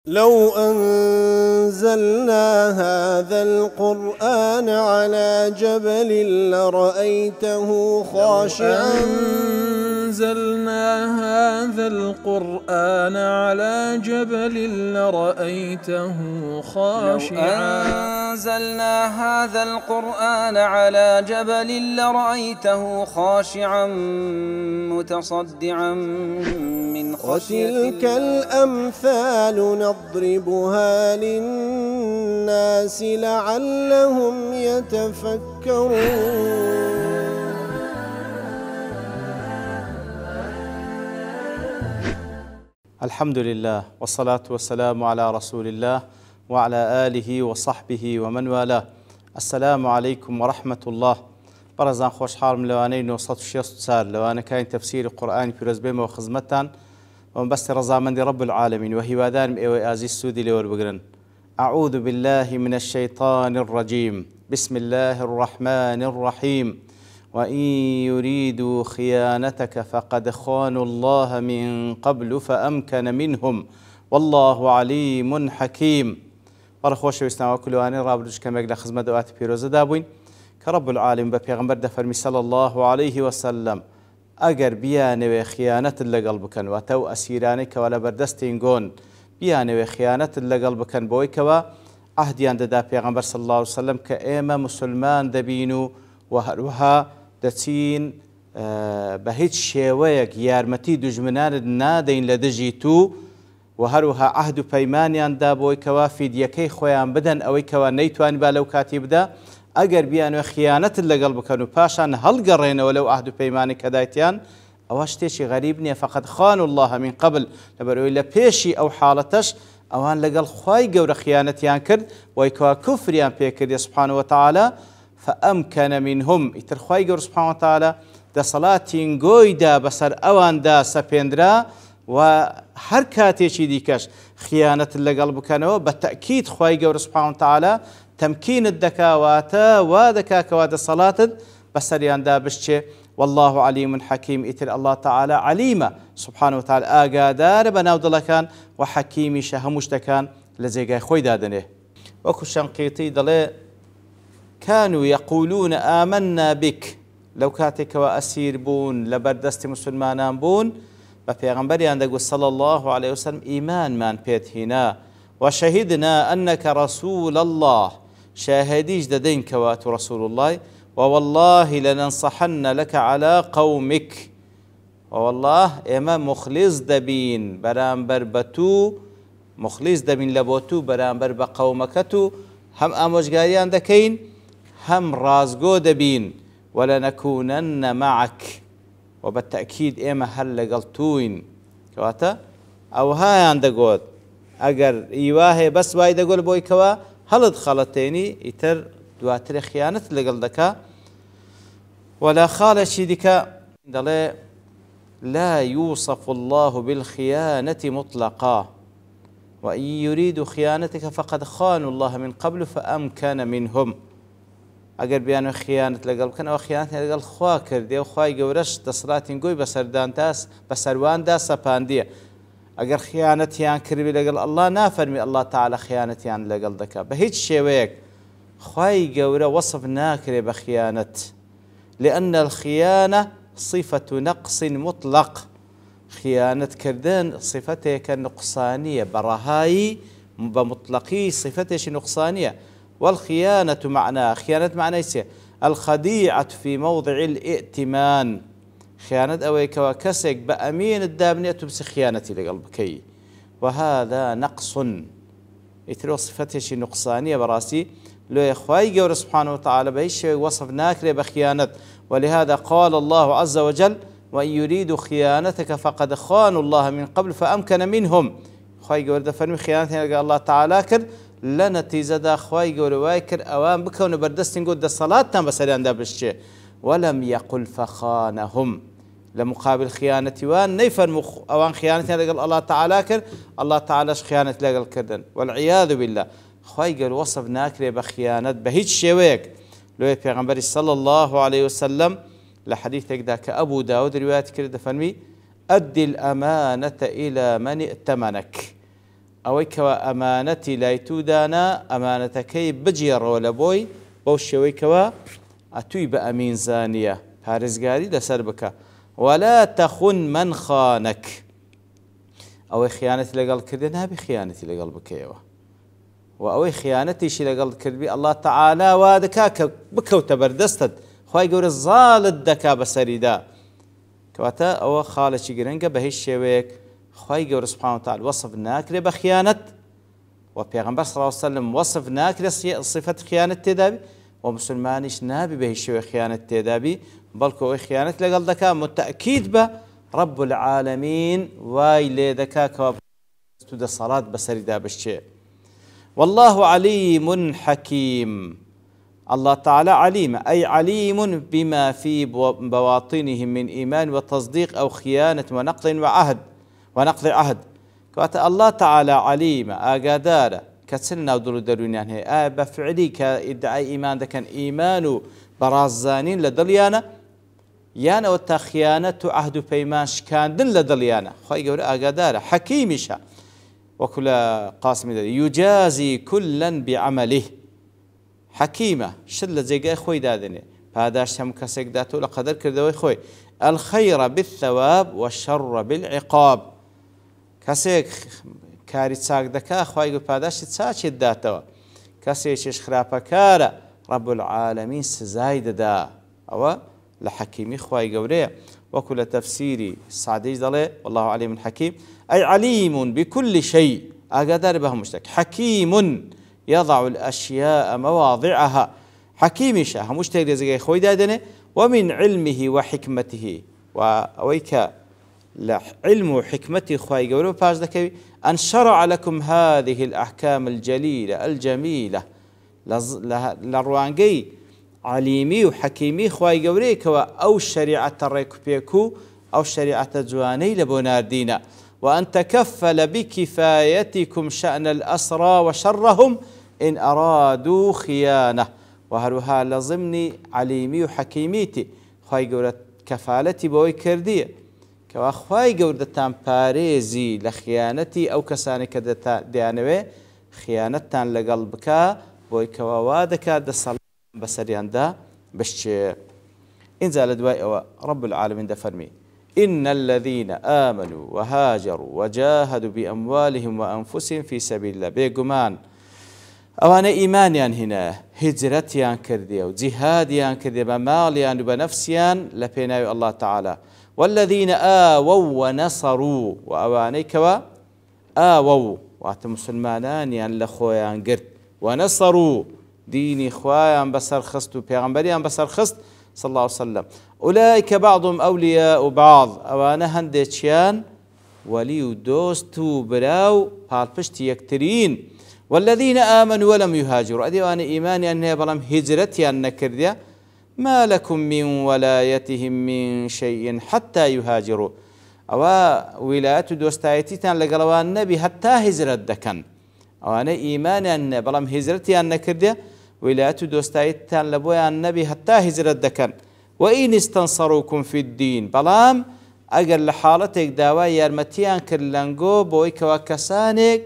لو أنزلنا هذا القرآن على جبل لرأيته خاشعا أنزلنا هذا القرآن على جبل لرأيته خاشعا لو أنزلنا هذا القرآن على جبل لرأيته خاشعا متصدعا من خشية الله. وتلك الأمثال نضربها للناس لعلهم يتفكرون. الحمد لله والصلاة والسلام على رسول الله وعلى آله وصحبه ومن والاه. السلام عليكم ورحمة الله. برزان خوش حالم لواني 960 سار لوانا كاين تفسير القرآن في رزبيمة وخزمتان ومبست رزامندي رب العالمين وهي وادان ايوي ازي السودي لور بقرن. أعوذ بالله من الشيطان الرجيم. بسم الله الرحمن الرحيم. وإن يريدوا خيانتك فقد خانوا الله من قبل فأمكن منهم والله عليم حكيم. برخوش ويسنا وكلواني رابطش كما يقول خزمة دوات بيروز دابوين كرب العالم ببيغمبر دفرمي صلى الله عليه وسلم اگر بیانوی خیانت لگل بکن و تو اسیرانی که ولا بردستین گون بیانوی خیانت لگل بکن بوی که عهدیان دا پیغمبر صلی الله علیه وسلم که ایما مسلمان دبینو و هروها دچین به هیچ شیوهیک یارمتی دجمنان نادین لدجی تو و هروها عهد و پیمانیان دا بوی که فیدیکی خویان بدن اوی که نیتوانی بالو کاتی بدا اگر بیانو خیانت لگل بکن و پاشان هلگرین ولو عهد و پیمانی کدایتیان اواش تیشی غریب نیه فقد خانوا الله من قبل لبروی لپیشی او حالتش اوان لگل خواهی گور خیانتیان کرد و ایکوا کفریان پی کرد سبحانه و تعالی فامکن منهم ایتر خواهی گور سبحانه و تعالی دا صلاتین گوی دا بسر اوان دا سپیندرا و هر کاتیشی دیکش خیانت لگل بکنو بتأکید خواهی گور سبحانه و تعالی تمكين الدكاواتا ودكا كواد الصلاة بسريان دابشتش والله عليم حكيم إتر الله تعالى عليمة سبحانه وتعالى آقادار بناود كان وحكيمي شهمشتكان لزيقا خوي دادنه وكو شنقيطي دلي كانوا يقولون آمنا بك لو كاتك وأسير بون لبردست مسلمان بون بفيغنبري عندك صلى الله عليه وسلم إيمان من بيت هنا وشهدنا أنك رسول الله شاهديش ددين كوات رسول الله ووالله لننصحن لك على قومك ووالله إما مخلص دبين برامبر بتو مخلص دبين لبوتو برامبر بقومكتو هم أموشقاريان دكين هم رازقو دبين ولنكونن معك وبالتأكيد إما هل لقلتوين كواتا أو هاي عندقود اگر ایواه بس وايد اقول بوي كوا هل دخلتيني يتر دواتر خيانة لقل دكا ولا خال شيدكا دلي لا يوصف الله بالخيانة مطلقا وإن يريد خيانتك فقد خانوا الله من قبل فأمكن منهم اگر بيانو خيانة لقل كان وخيانة لقل خوا كردي وخواي قورش تصراتين قوي بسردان تاس بسروان دا سپاندية اگر خيانتيان كربي لقل الله نافرمي الله تعالى خيانتيان لقل دكا بهيج شيويك خواي قورا وصف ناكري بخيانة لأن الخيانة صفة نقص مطلق خيانة كردان صفتها كنقصانية برهاي بمطلقي صفتها نقصانية والخيانة معناه خيانة معناه الخديعة في موضع الائتمان خيانة أويك وكسك بأمين الدابنية تبس خيانتي لقلبكي وهذا نقص يتلو صفتها شي نقصانية براسي لو يخواي قول سبحانه وتعالى بهيش وصف ناكري بخيانة ولهذا قال الله عز وجل وإن يريدوا خيانتك فقد خانوا الله من قبل فأمكن منهم خواي قول دفرمي خيانتي لقى الله تعالى كر لنا تيزدا خواي قول وايكر أوان بكون بردستين قد الصلاة تام بسريان دابشي ولم يقل فخانهم لمقابل خيانة وان نيفر اوان خيانة لقل الله تعالى كر الله تعالى خيانة لقل كردن والعياذ بالله خواهي قال وصف ناكري بخيانة بهيج شويك لو پیغمبر صلى الله عليه وسلم لحديثك ذاك أبو داود رواية كرد فنمي أدي الأمانة إلى من ائتمنك ئەوەی کەوە ئەمانەتی لای توودانا ئەمانەتەکەی بجێڕەوە لە بۆی بەو شێوەی کەوە ئەتووی بە ئەمین زانیە پارێزگاری لەسەر بکە. ولا تەخون من خانەک، ئەوەی خیانەتی لەگەڵ کردێ نابی خیانەتی لەگەڵ بکەیەوە، و ئەوەی خیانەتیشی لەگەڵ کردبی ئەڵڵا تەعالا وا دەکا کە بکەوتە بەردەستت، خوای گەورە زاڵت دەکا بەسەریدا. کەواتە ئەوە خاڵێکی گرنگە بە هیچ شێوەیەک خوای گەورە سوبحانە وتەعالا وەصف ناکرێ بە خیانەت، و پێغەمبەر صلی الله علیه وسلم وەصف ناکرێ صفەت خیانەت تێدابی، و مسلمانیش نابی بە هیچ شێوەیە خیانەت تێدابی، بەڵکو ئەوەی خیانەت لەگەڵ دەکا متەئکید بە رب العالمین وای لێ دەکا کەوا تو دەسەڵات بەسەریدا بشتێ. والله عليم حكيم، الله تعالى عليم أي عليم بما في بواطنهم من إيمان وتصديق أو خيانة ونقض عهد كواتا الله تعالى عليم آقادارة كتسلنا ودلو درونيان هي بفعلي كإدعاء إيمان ده كان إيمان برازانين لدليانا يانا وتا خيانة عهد بيمان شكاندن لدليانا خواهي قول آقادارة حكيمشا وكل قاسم يجازي كلا بعمله حكيمة شل زيقاي خوي دادني پاداش هم كسيك داتو لقدر كردوي خوي الخير بالثواب والشر بالعقاب كسيك كاري تساق دكا خوي قول پاداش تساچي داتو كسيك خرابا كارا رب العالمين سزايد دا او لحكيمي خوي قولي وكل تفسيري سعديج دالي والله عليم حكيم أي عليم بكل شيء أقدر بهم مشتك حكيم يضع الأشياء مواضعها حكيم شاه مشتك لزي خوي دادنه ومن علمه وحكمته وأويك علم وحكمته خوي قولوا باش ذكي أن شرع لكم هذه الأحكام الجليلة الجميلة لروانجي عليمي وحكيمي خوي قوليك أو شريعة الريكوبيكو أو شريعة جواني لبوناردينا وأن تكفل بكفايتكم شأن الأسرى وشرهم إن أرادوا خيانة وهروها لضمن عليمي وحكيميتي خواهي قولة كفالتي بوي كردية كوا خواهي قولة تان باريزي لخيانتي أو كساني كدتا ديانوي خيانتان لقلبك بوي كوا وادك دا صلاة بسريان دا بش إنزال دواء رب العالمين دا فرمي إن الذين آمنوا وهاجروا وجاهدوا بأموالهم وأنفسهم في سبيل الله بيقمان أوانا إيمانيان هنا هجرتيان كرديا وجهاديان كرديا بماليان وبنفسيان لبيناي الله تعالى والذين آووا ونصروا وأواني كوا آووا واتم مسلمانان لخويان قرد ونصروا ديني خوايان بسر خست وبيغمبريان بسر خست صلى الله عليه وسلم أولئك بعضهم أولياء بعض أوانا هندشيان ولي دوستو براو بالبشت يكترين والذين آمنوا ولم يهاجروا أدي وأنا إيماني أنها بلام هجرتي أن كرديا ما لكم من ولايتهم من شيء حتى يهاجروا أو ولاية دوستايتي تان لقلوان النبي حتى هجرت دكان أوانا إيماني أن بلام هجرتي أن كرديا ولاية دوستايتي تان لبويا النبي حتى هجرت دكان وإن استنصروكم في الدين بلام أقل لحالتك داوا يارمتيان كرلنقو بويك وكسانك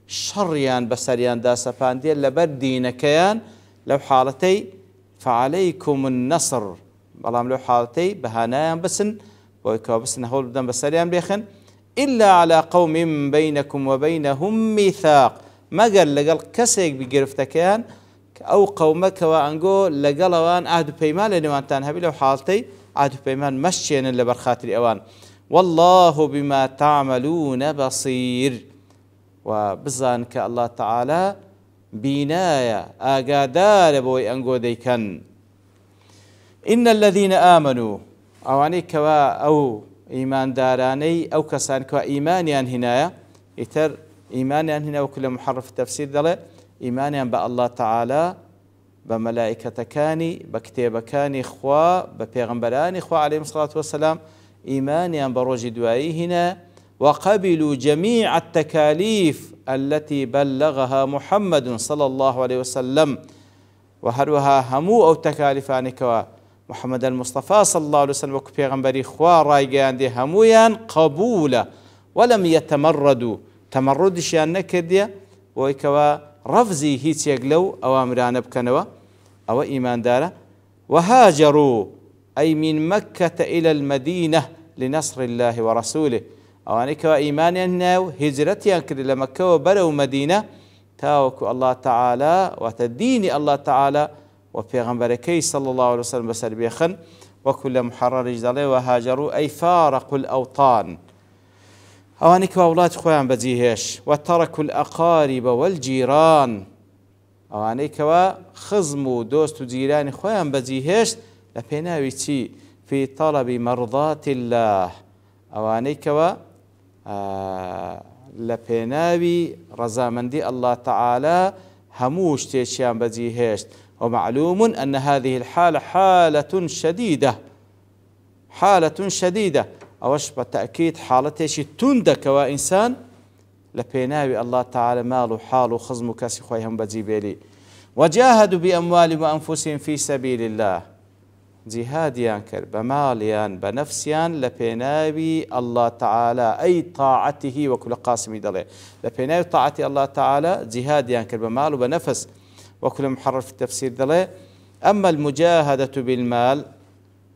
شريان بسريان دا سفانديا لبر دينكيان لو حالتي فعليكم النصر بلام لو حالتي بهانايان بسن بويك وبسن هول بدن بسريان بيخن إلا على قوم بينكم وبينهم ميثاق ما قال لقل كسيك بقرفتكيان أو قومك وأنجو لقلوان عهد بيمان لنوان تانهبي لو حالتي عهد بيمان مشينا لبرخاتر أوان والله بما تعملون بصير وبزانك الله تعالى بنايا آقادار بوي أنجو ديكن إن الذين آمنوا أواني كوا أو إيمان داراني أو كسان كوا إيمانيان هنايا يتر إيمانيان هنا وكل محرف التفسير دله إيمانيا بالله تعالى بملائكة كاني بكتاب كاني إخوة ببيغمبراني إخوة عليهم الصلاة والسلام إيمانيا بروج دوائي هنا وقبلوا جميع التكاليف التي بلغها محمد صلى الله عليه وسلم وهروها همو أو تكاليفاني كوا محمد المصطفى صلى الله عليه وسلم وكبيغمبري إخوة رايقان دي همويان قبولا ولم يتمردوا تەمەڕودیشیان نەکردیە بۆی کەوا ڕەفزی هیچێک لەو ئەوامرانە بکەنەوە ئەوە ئیماندارە. وهاجروا أي من مكة إلى المدينة لنصر الله ورسوله ئەوانەی کەوا ئیمانیان ناو هیجرەتیان کرد لە مەکە و بەرەو مەدینە تاوەکو الله تعالى واتە دینی الله تعالى و پێغەمبەرەکەی صلى الله عليه وسلم بەسەر بێخن وەکو لە محەڕەریش دەڵێ وهاجروا أي فارقوا الأوطان ئەوانەی کەوا وڵاتی خۆیان بەجێهێش وتركوا الأقارب والجيران ئەوانەی کەوا خزم و دۆست و جیرانی خۆیان بەجێهێشت لە پێناوی چی في طلب مرضات الله ئەوانەی کەوا لە پێناوی ڕەزامەندی الله تعالى هەموو شتێکیان بەجێهێشت. ومعلوم أن هذه الحالة حالة شديدة أوش بالتأكيد حالتي تندى كوا إنسان لبيناوي الله تعالى مال وحال وخزم وكاسي خويهم بجيبيلي. وجاهدوا بأموالهم وأنفسهم في سبيل الله جهاديان كر بماليان بنفسيان لبيناوي الله تعالى أي طاعته وكل قاسم دلي لبيناوي طاعة الله تعالى جهاديان كر بمال وبنفس وكل محرر في التفسير دلي. أما المجاهدة بالمال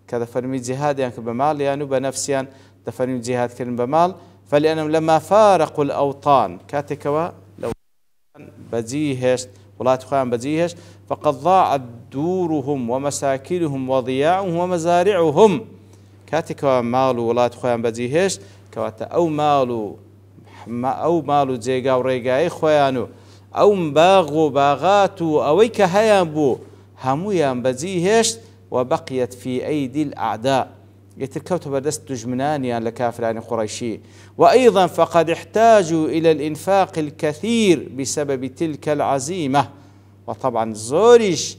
كذا فرمي جهاديان كر بمال يعني بنفسيان تفرمي جهاد كر بمال فلأنهم لما فارقوا الأوطان كاتكوا لو بجيهشت ولا تخوان بجيهش فقد ضاعت دورهم ومساكنهم وضياعهم ومزارعهم كاتكوا مالو ولا تخوان بجيهش كواتا أو مالو جيغا وريغاي خوانو أو باغو باغاتو أويك هيان بو همويان بجيهش وبقيت في أيدي الأعداء يتركوت بدست دجمنانيا لكافران قريشي. وأيضا فقد احتاجوا إلى الإنفاق الكثير بسبب تلك العزيمة. وطبعا زوريش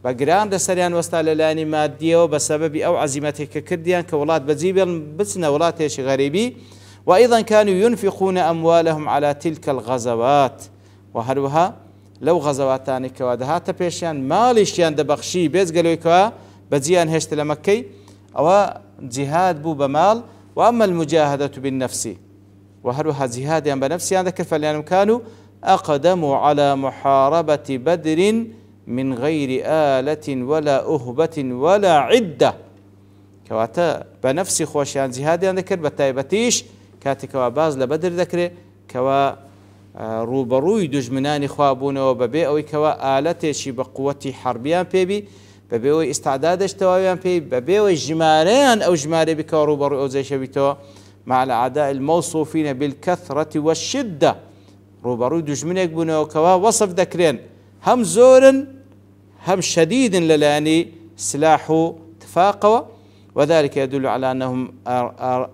بقران دسريان وستاللاني مادية وبسبب أو عزيمتك كرديان كولات بزيبا بسنا ولاتيش غريبي. وأيضا كانوا ينفقون أموالهم على تلك الغزوات وهروها لو غزواتان كوادهات بيشان ماليشيان دبخشي بيز قالوا كوا بزيان هشت لمكي أو جهاد بو بمال. وأما المجاهدة بالنفس وهروها جهاد بنفسي ذكر فلأنهم كانوا أقدموا على محاربة بدر من غير آلة ولا أهبة ولا عدة كواتا بنفسي خوشيان جهاد ذكر بتايبتيش كاتكوا باز لبدر ذكر كوا روبروي دجمناني خوابون وببي أو كوا آلتشي بقوة حربيان بيبي ببيوي استعدادش تواويان بي ببيوي جماريان أو جماري بكوا روبروي أو زي شبيتوا مع الأعداء الموصوفين بالكثرة والشدة روبروي دجمنيك بونو كوا وصف ذكرين هم زور هم شديد للاني سلاح تفاقوا. وذلك يدل على أنهم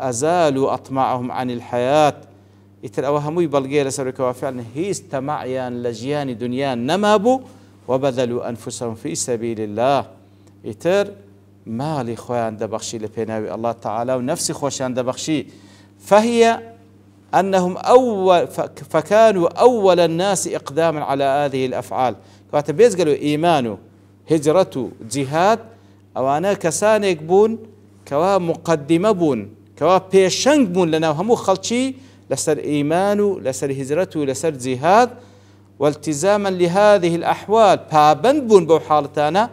أزالوا أطماعهم عن الحياة يتر أوهموا بلغير سركوا فعلا هي استمعيان لجيان دنيان نمابوا وبذلوا أنفسهم في سبيل الله يتر مالي خوان دبخشي لبيناوي الله تعالى ونفسي خوشان دبخشي. فهي أنهم فكانوا أول الناس إقداما على هذه الأفعال كاتب يزقلوا إيمانه هجرته جهاد أوانا كسانك بون كوا مقدمة بون كوا بيشنج بون لنا همو خلشي لسر إيمانه لسر هجرته لسر جهاد والتزاما لهذه الأحوال بابند بون بو حالتانا.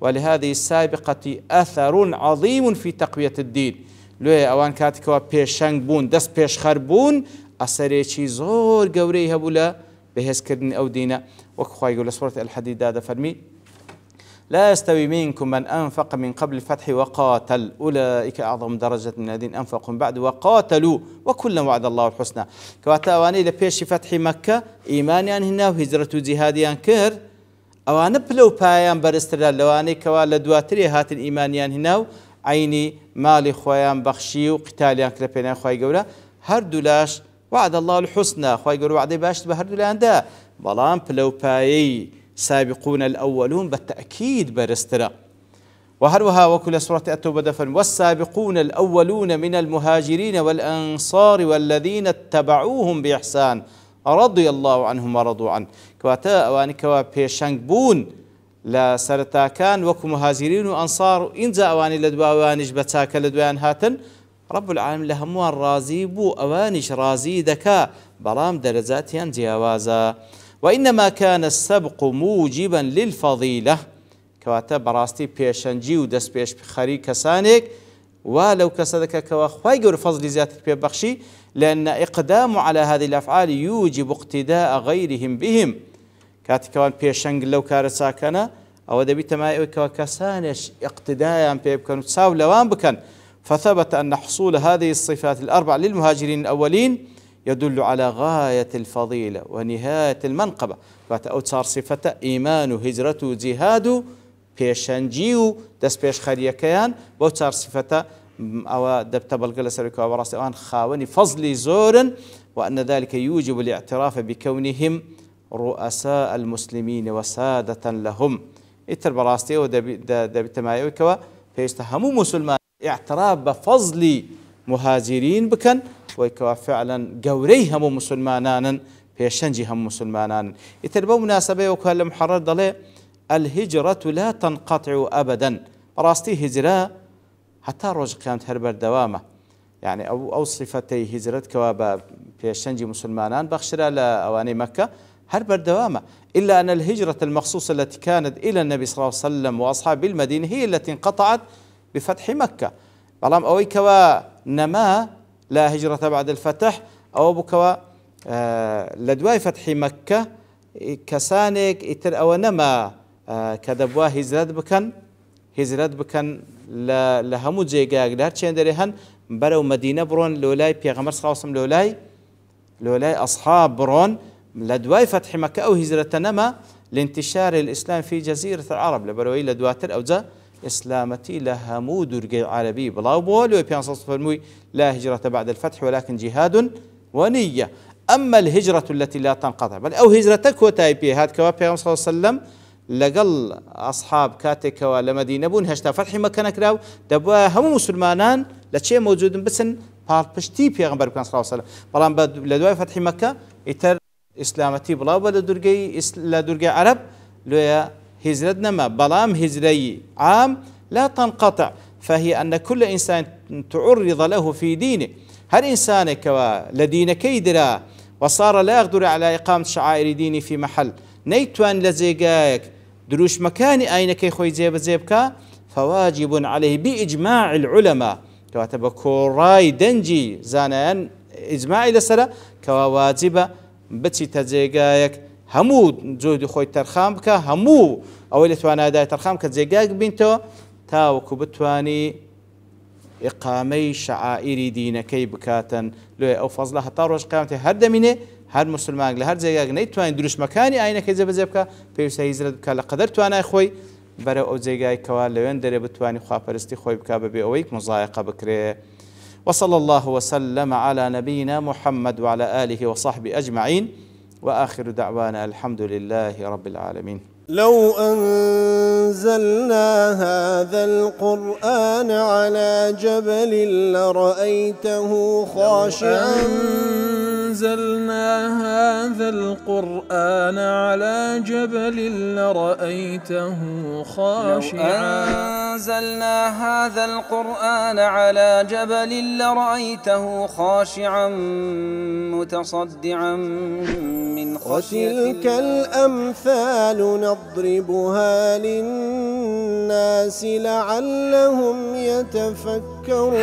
ولهذه السابقة أثر عظيم في تقوية الدين لوی اوان کاتی که پیشنگ بون دست پیشخر بون اثری چی زور گوری هبولا بهس کردن او دینه وک خوای گل سورة الحديد داده فرمی لا يستوي منكم من أنفق من قبل الفتح وقاتل أولئك أعظم درجة من الذين أنفقوا من بعد وقاتلوا وكلا وعد الله الحسنى. كواتا أواني لبيش فتح مكة إيمانيان هنا وهجرة جهاديان كر أوان بلو بايان برستر لواني كوا لدواتري هات الإيمانيان هنا عيني مالي خويان بخشي وقتاليان كلبينان خوي قولا هر دولاش وعد الله الحسنى خوي قولا وعد باش بهر دولان دا بلان بلو باي سابقون الأولون بالتأكيد برسترا. وهروها وكل سورة التوبة دفن والسابقون الأولون من المهاجرين والأنصار والذين اتبعوهم بإحسان رضي الله عنهم ورضوا عنه. كواتا أواني كوا بيشنج بون لا سرتا كان وكو مهاجرين وأنصار إنزا أواني لدوا أوانيش بتاكا لدوان هاتن رب العالمين لهموان رازي بو أوانش رازي دكا بلام درجاتيان جياوازا. وإنما كان السبق موجبا للفضيلة كواتا براستي بيشنجي ودس بيش بخاري كسانك ولو كسدك كواخواي قول فضل زيادة بيبخشي، لأن إقدام على هذه الأفعال يوجب اقتداء غيرهم بهم. كاتي كوان بيشنج لو كارسا كان أو دبي تمايو كسانش اقتداء بيبكن تساو لوان بكن. فثبت أن حصول هذه الصفات الأربع للمهاجرين الأولين يدل على غاية الفضيلة ونهاية المنقبة. فأوتصار صفة إيمان هجرة جهاد بيشنجيو دس بيش خريكيان بوتصار صفة أو دبتبل قلس الكوابراس أوان خاوني فضل زورا، وأن ذلك يوجب الاعتراف بكونهم رؤساء المسلمين وسادة لهم. إتر براستي ودبي تمايو كوا فيستهموا مسلمان اعتراف بفضل مهاجرين بكن ويكوا فعلا قوري هم مسلمانان بيشنجي هم مسلمانان. يتربوا مناسبة وكان محرر ضلي الهجرة لا تنقطع أبدا. براستي هجرة حتى روج قيامت هربر دوامة، يعني أو صفتي هجرة كوا بيشنجي مسلمانان بخشرة لأواني مكة هربر دوامة، إلا أن الهجرة المخصوصة التي كانت إلى النبي صلى الله عليه وسلم وأصحاب المدينة هي التي انقطعت بفتح مكة. بلام أوي كوا نما لا هجرة بعد الفتح أو بكوا لدواي فتح مكة كسانك إتر أو نما كدبوا هجرت بكن لهمو جيجاق لهر چين دريهن برو مدينة برون لولاي بيغمر صلى الله عليه وسلم لولاي أصحاب برون لدواي فتح مكة أو هجرة نما لانتشار الإسلام في جزيرة العرب لبروي لدواتر أو جا إسلامتي لهمو درقي عربي بلاو بولو بيان صلى لا هجرة بعد الفتح ولكن جهاد ونية. أما الهجرة التي لا تنقطع بل أو هجرتك وتايبي هاد كوا بيان صلى الله عليه وسلم لقل أصحاب كاتك ولمدينة بون هشتا فتح مكة كراو دبوا هم مسلمانان لشيء موجود بسن باربشتي بيغمبر كان صلى الله عليه وسلم بلان لدواء فتح مكة يتر إسلامتي بلاو لدرجي عرب لويا هجرتنا ما بلام هجري عام لا تنقطع، فهي أن كل إنسان تعرض له في دينه. هل إنسان كوا لدين كيدرا وصار لا يقدر على إقامة شعائر ديني في محل نيتوان لزيقايك دروش مكاني أينك يخوي زيبك فواجب عليه بإجماع العلماء كواتب كوراي دنجي زانان إجماعي لسلا كواجب بتي تزيقايك همو جهد خوي ترخام بك همو أولي توانا داي ترخام كزيقايك بنتو تاوكو بتواني إقامي شعائر دينكي بكاتا لو أو فضلها طاروش قيامتي هر دمينه هر مسلمان لهر زيقاق نيتوان دروش مكاني أينك زيبك بيوسا يزرد بك لقدر توانا خوي برا أو زيقاي كوال لوين دري بتواني خواه پرستی خوي بك ببي أويك مزايقة بكري. وصلى الله وسلم على نبينا محمد وعلى آله وصحبه أجمعين، وآخر دعوانا الحمد لله رب العالمين. لو أنزلنا هذا القرآن على جبل لرأيته خاشعا أنزلنا هذا القرآن على جبل لرأيته خاشعا أنزلنا هذا القرآن على جبل لرأيته خاشعا متصدعا من خشية الله. وتلك الأمثال نضربها للناس لعلهم يتفكرون.